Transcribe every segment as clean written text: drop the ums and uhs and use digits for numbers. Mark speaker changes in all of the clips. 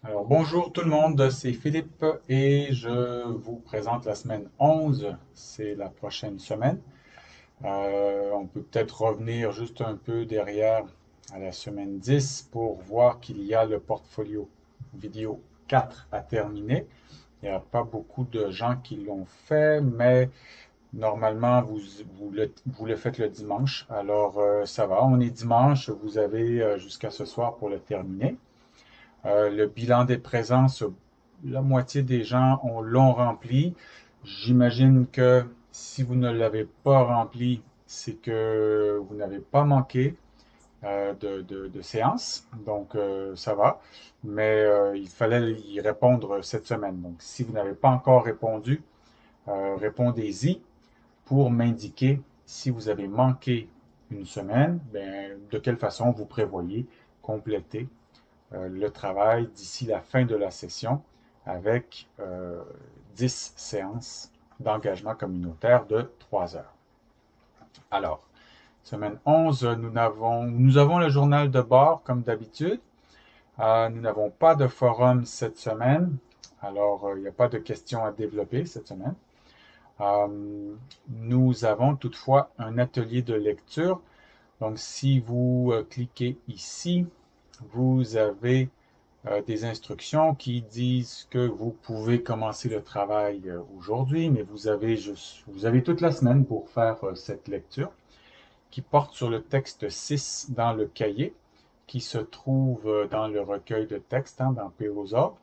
Speaker 1: Alors bonjour tout le monde, c'est Philippe et je vous présente la semaine 11, c'est la prochaine semaine. On peut peut-être revenir juste un peu derrière à la semaine 10 pour voir qu'il y a le portfolio vidéo 4 à terminer. Il n'y a pas beaucoup de gens qui l'ont fait, mais normalement vous le faites le dimanche. Alors ça va, on est dimanche, vous avez jusqu'à ce soir pour le terminer. Le bilan des présences, la moitié des gens l'ont rempli. J'imagine que si vous ne l'avez pas rempli, c'est que vous n'avez pas manqué de séances. Donc, ça va. Mais il fallait y répondre cette semaine. Donc, si vous n'avez pas encore répondu, répondez-y pour m'indiquer si vous avez manqué une semaine, ben, de quelle façon vous prévoyez compléter le travail d'ici la fin de la session avec 10 séances d'engagement communautaire de 3 heures. Alors, semaine 11, nous avons le journal de bord comme d'habitude. Nous n'avons pas de forum cette semaine, alors il n'y a pas de questions à développer cette semaine. Nous avons toutefois un atelier de lecture. Donc, si vous cliquez ici, vous avez des instructions qui disent que vous pouvez commencer le travail aujourd'hui, mais vous avez toute la semaine pour faire cette lecture qui porte sur le texte 6 dans le cahier qui se trouve dans le recueil de texte, hein, dans Pérosa.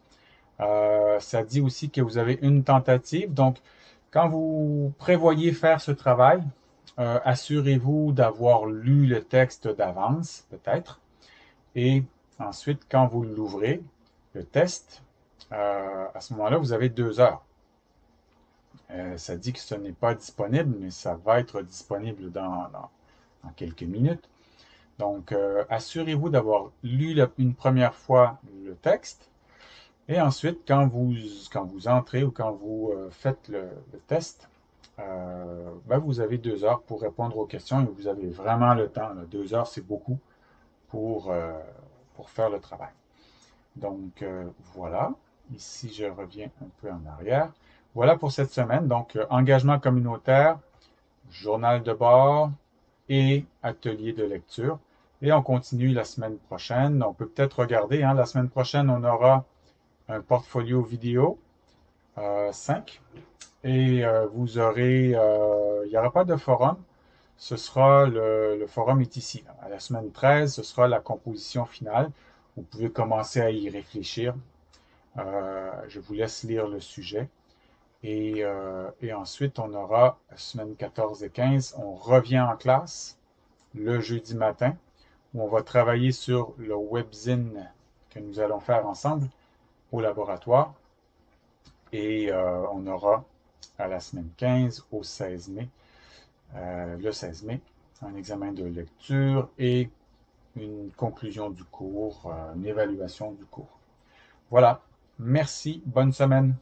Speaker 1: Ça dit aussi que vous avez une tentative. Donc, quand vous prévoyez faire ce travail, assurez-vous d'avoir lu le texte d'avance, peut-être, et ensuite, quand vous l'ouvrez, le test, à ce moment-là, vous avez 2 heures. Ça dit que ce n'est pas disponible, mais ça va être disponible dans quelques minutes. Donc, assurez-vous d'avoir lu une première fois le texte. Et ensuite, quand vous entrez ou quand vous faites le test, ben, vous avez 2 heures pour répondre aux questions et vous avez vraiment le temps. Là. 2 heures, c'est beaucoup pour, euh, pour faire le travail. Donc, voilà. Ici, je reviens un peu en arrière. Voilà pour cette semaine. Donc, engagement communautaire, journal de bord et atelier de lecture. Et on continue la semaine prochaine. On peut peut-être regarder. Hein, la semaine prochaine, on aura un portfolio vidéo 5. Et vous aurez, il n'y aura pas de forum. Ce sera le forum est ici. Là. À la semaine 13, ce sera la composition finale. Vous pouvez commencer à y réfléchir. Je vous laisse lire le sujet. Et ensuite, on aura semaine 14 et 15, on revient en classe le jeudi matin, où on va travailler sur le webzine que nous allons faire ensemble au laboratoire. Et on aura à la semaine 15 au 16 mai, le 16 mai, un examen de lecture et une conclusion du cours, une évaluation du cours. Voilà. Merci. Bonne semaine.